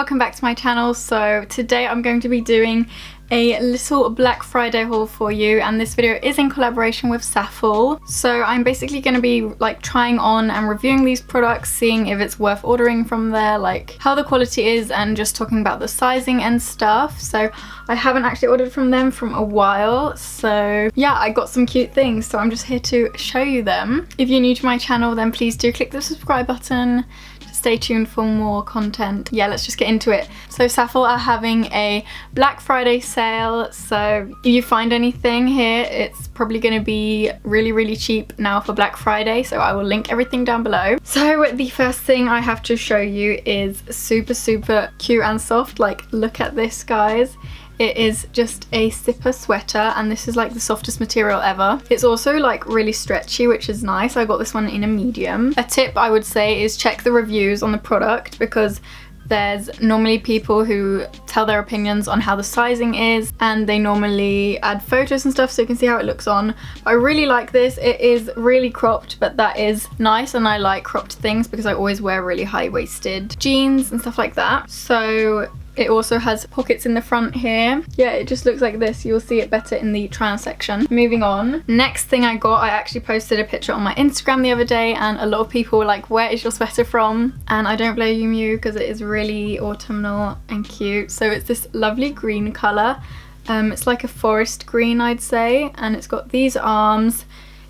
welcome back to my channel. So today I'm going to be doing a little Black Friday haul for you, and this video is in collaboration with ZAFUL. So I'm basically going to be like trying on and reviewing these products, seeing if it's worth ordering from there, like how the quality is, and just talking about the sizing and stuff. So I haven't actually ordered from them from a while, so yeah, I got some cute things, so I'm just here to show you them. If you're new to my channel, then please do click the subscribe button. Stay tuned for more content. Yeah, let's just get into it. So ZAFUL are having a Black Friday sale, so if you find anything here, it's probably going to be really cheap now for Black Friday, so I will link everything down below. So the first thing I have to show you is super cute and soft. Like, look at this, guys. It is just a zipper sweater, and this is like the softest material ever. It's also like really stretchy, which is nice. I got this one in a medium. A tip I would say is check the reviews on the product, because there's normally people who tell their opinions on how the sizing is, and they normally add photos and stuff so you can see how it looks on. I really like this. It is really cropped, but that is nice, and I like cropped things because I always wear really high-waisted jeans and stuff like that. So it also has pockets in the front here. Yeah, it just looks like this. You'll see it better in the try on section. Moving on. Next thing I got, I actually posted a picture on my Instagram the other day, and a lot of people were like, where is your sweater from? And I don't blame you, because it is really autumnal and cute. So it's this lovely green colour. It's like a forest green, I'd say, and it's got these arms.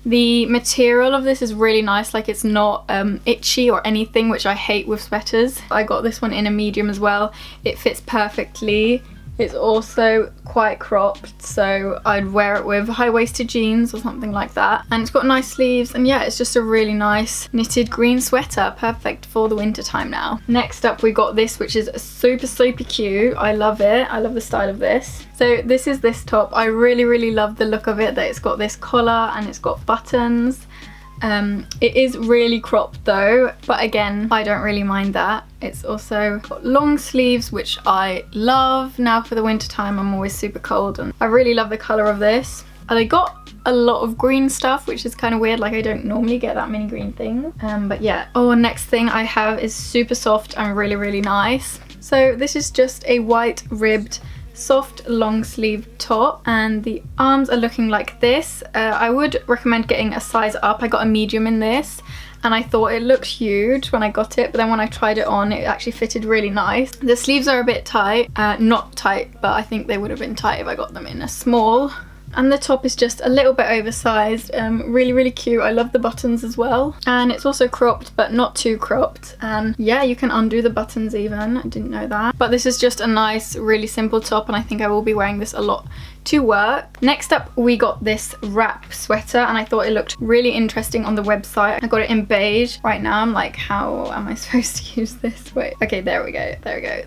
The material of this is really nice, like it's not itchy or anything, which I hate with sweaters. I got this one in a medium as well. It fits perfectly. It's also quite cropped, so I'd wear it with high-waisted jeans or something like that. And it's got nice sleeves, and yeah, it's just a really nice knitted green sweater, perfect for the winter time now. Next up we got this, which is super cute. I love it. I love the style of this. So this is this top. I really love the look of it, that it's got this collar and it's got buttons. It is really cropped though, but again, I don't really mind that. It's also got long sleeves, which I love. Now for the winter time, I'm always super cold, and I really love the colour of this. And I got a lot of green stuff, which is kind of weird, like I don't normally get that many green things. But yeah. Oh, next thing I have is super soft and really nice. So this is just a white ribbed soft long sleeve top, and the arms are looking like this. I would recommend getting a size up. I got a medium in this, and I thought it looked huge when I got it, but then when I tried it on, it actually fitted really nice. The sleeves are a bit tight, not tight, but I think they would have been tight if I got them in a small. And the top is just a little bit oversized, really cute. I love the buttons as well. And it's also cropped, but not too cropped. And yeah, you can undo the buttons even. I didn't know that. But this is just a nice, really simple top, and I think I will be wearing this a lot to work. Next up, we got this wrap sweater, and I thought it looked really interesting on the website. I got it in beige. Right now I'm like, how am I supposed to use this? Wait, okay, there we go.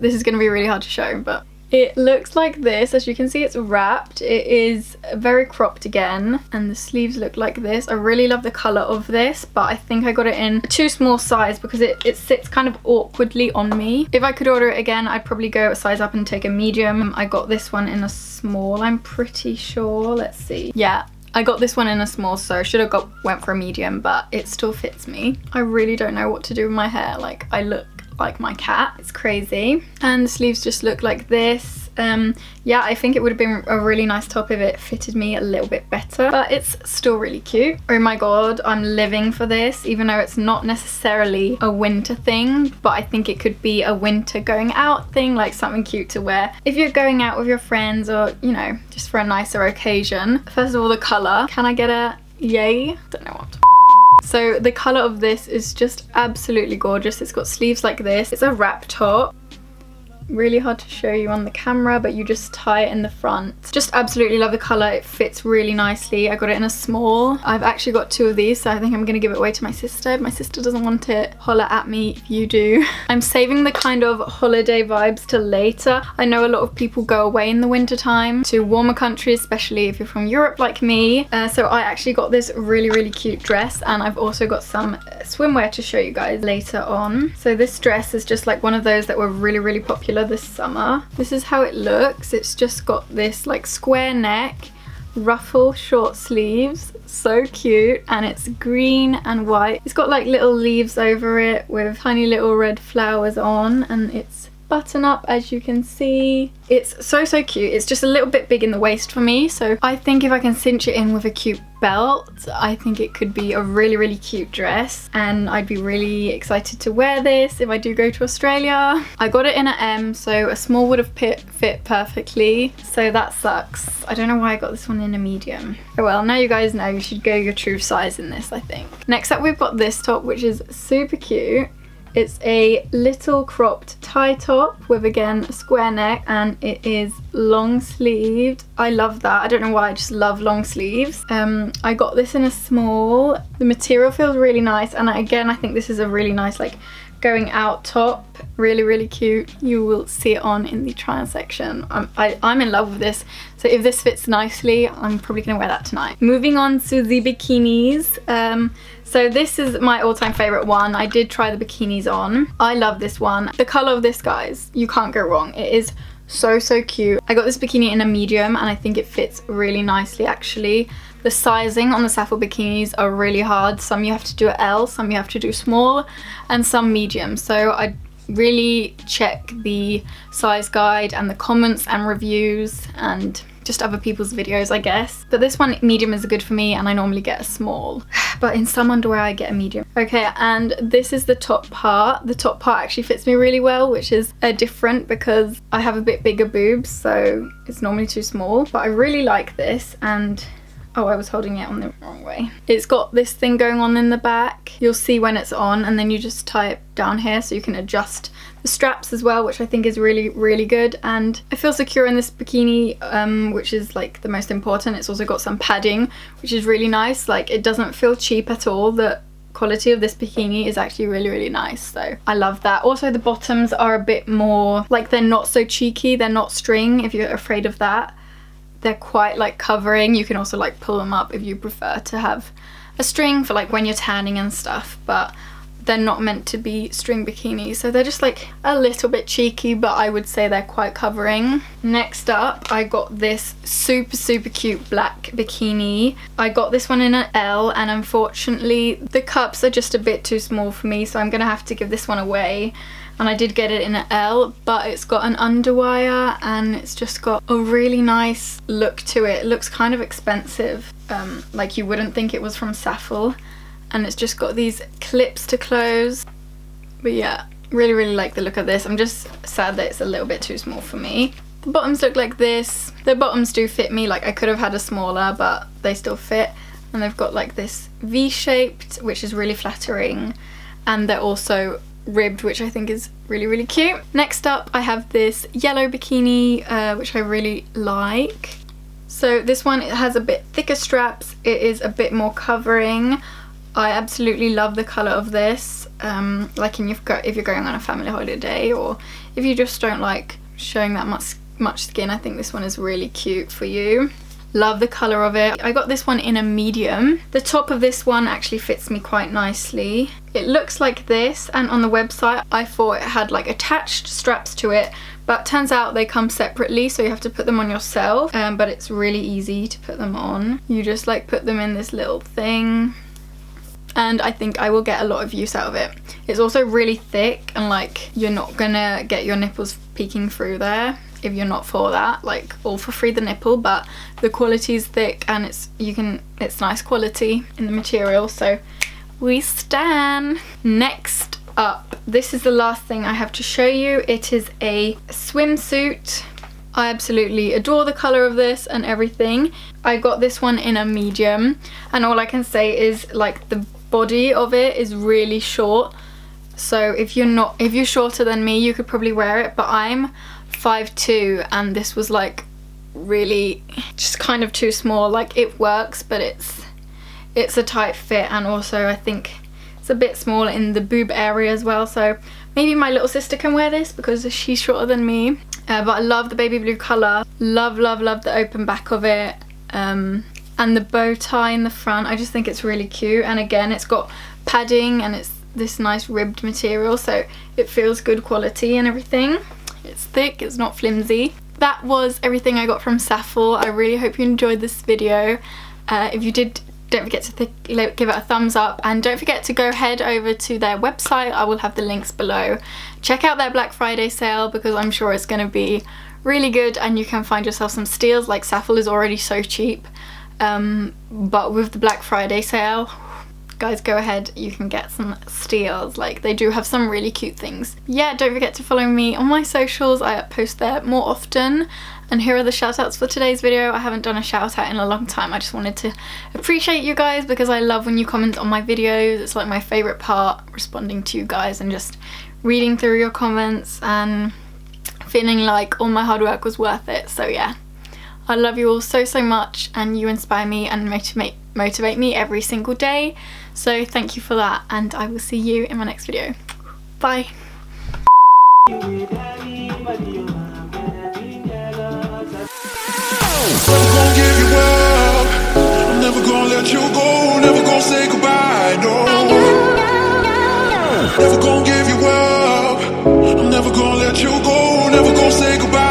This is gonna be really hard to show, but it looks like this. As you can see, it's wrapped. It is very cropped again, and the sleeves look like this. I really love the colour of this, but I think I got it in a too small size because it sits kind of awkwardly on me. If I could order it again, I'd probably go a size up and take a medium. I got this one in a small, I'm pretty sure. Let's see. Yeah, I got this one in a small, so I should have went for a medium, but it still fits me. I really don't know what to do with my hair. Like, I look like my cat. It's crazy. And the sleeves just look like this. Yeah, I think it would have been a really nice top if it fitted me a little bit better, but it's still really cute. Oh my god, I'm living for this, even though it's not necessarily a winter thing, but I think it could be a winter going out thing, like something cute to wear if you're going out with your friends, or you know, just for a nicer occasion. First of all, the colour. Can I get a yay? Don't know what. So the colour of this is just absolutely gorgeous. It's got sleeves like this. It's a wrap top. Really hard to show you on the camera, but you just tie it in the front. Just absolutely love the colour. It fits really nicely. I got it in a small. I've actually got two of these, so I think I'm gonna give it away to my sister. If my sister doesn't want it, holler at me if you do. I'm saving the kind of holiday vibes till later. I know a lot of people go away in the winter time to warmer countries, especially if you're from Europe like me. So I actually got this really cute dress, and I've also got some swimwear to show you guys later on. So this dress is just like one of those that were really popular this summer. This is how it looks. It's just got this like square neck, ruffle short sleeves, so cute, and it's green and white. It's got like little leaves over it with tiny little red flowers on, and it's button up, as you can see. It's so cute. It's just a little bit big in the waist for me, so I think if I can cinch it in with a cute belt, I think it could be a really cute dress, and I'd be really excited to wear this if I do go to Australia. I got it in an M, so a small would have fit perfectly, so that sucks. I don't know why I got this one in a medium. Oh well, now you guys know you should go your true size in this, I think. Next up we've got this top, which is super cute. It's a little cropped tie top with, again, a square neck, and it is long sleeved. I love that. I don't know why, I just love long sleeves. I got this in a small. The material feels really nice, and again, I think this is a really nice like going out top. Really cute. You will see it on in the try on section. I'm in love with this, so if this fits nicely, I'm probably gonna wear that tonight. Moving on to the bikinis. So this is my all-time favorite one. I did try the bikinis on. I love this one. The color of this, guys, you can't go wrong. It is so cute. I got this bikini in a medium, and I think it fits really nicely, actually. The sizing on the ZAFUL bikinis are really hard. Some you have to do a L, some you have to do small, and some medium. So I really check the size guide and the comments and reviews and just other people's videos, I guess. But this one, medium, is good for me, and I normally get a small. But in some underwear I get a medium. Okay, and this is the top part. The top part actually fits me really well, which is different because I have a bit bigger boobs, so it's normally too small. But I really like this, and oh, I was holding it on the wrong way. It's got this thing going on in the back. You'll see when it's on, and then you just tie it down here so you can adjust the straps as well, which I think is really good. And I feel secure in this bikini, which is like the most important. It's also got some padding, which is really nice. Like, it doesn't feel cheap at all. The quality of this bikini is actually really nice, so I love that. Also, the bottoms are a bit more like, they're not so cheeky, they're not string if you're afraid of that. They're quite like covering. You can also like pull them up if you prefer to have a string for like when you're tanning and stuff, but they're not meant to be string bikinis, so they're just like a little bit cheeky, but I would say they're quite covering. Next up, I got this super cute black bikini. I got this one in an L, and unfortunately the cups are just a bit too small for me, so I'm gonna have to give this one away. And I did get it in an L, but it's got an underwire, and it's just got a really nice look to it. It looks kind of expensive, like you wouldn't think it was from ZAFUL. And it's just got these clips to close. But yeah, really like the look of this. I'm just sad that it's a little bit too small for me. The bottoms look like this. The bottoms do fit me. Like, I could have had a smaller, but they still fit. And they've got like this V-shaped, which is really flattering. And they're also ribbed, which I think is really cute. Next up, I have this yellow bikini, which I really like. So this one, it has a bit thicker straps. It is a bit more covering. I absolutely love the colour of this, like if you're going on a family holiday, or if you just don't like showing that much skin, I think this one is really cute for you. Love the colour of it. I got this one in a medium. The top of this one actually fits me quite nicely. It looks like this, and on the website I thought it had like attached straps to it, but turns out they come separately, so you have to put them on yourself, but it's really easy to put them on. You just like put them in this little thing, and I think I will get a lot of use out of it. It's also really thick, and like, you're not gonna get your nipples peeking through there if you're not for that, like, all for free the nipple, but the quality is thick, and it's nice quality in the material, so we stan. Next up, this is the last thing I have to show you. It is a swimsuit. I absolutely adore the colour of this and everything. I got this one in a medium, and all I can say is like the body of it is really short, so if you're shorter than me, you could probably wear it, but I'm 5'2", and this was like really just kind of too small. Like, it works, but it's a tight fit, and also I think it's a bit small in the boob area as well, so maybe my little sister can wear this because she's shorter than me. But I love the baby blue colour. Love the open back of it, and the bow tie in the front. I just think it's really cute, and again, it's got padding, and it's this nice ribbed material, so it feels good quality and everything. It's thick, it's not flimsy. That was everything I got from ZAFUL. I really hope you enjoyed this video. If you did don't forget to give it a thumbs up, and don't forget to go head over to their website. I will have the links below. Check out their Black Friday sale because I'm sure it's going to be really good and you can find yourself some steals. Like ZAFUL is already so cheap, but with the Black Friday sale, guys, go ahead, you can get some steals. Like, they do have some really cute things. Yeah, don't forget to follow me on my socials. I post there more often. And here are the shout outs for today's video. I haven't done a shout out in a long time. I just wanted to appreciate you guys because I love when you comment on my videos. It's like my favorite part, responding to you guys and just reading through your comments and feeling like all my hard work was worth it. So yeah, I love you all so much, and you inspire me and motivate me every single day. So thank you for that, and I will see you in my next video. Bye. Never gonna give you up. I'm never gonna let you go. Never gonna say goodbye, no. Never gonna give you up. I'm never gonna let you go. Never gonna say goodbye.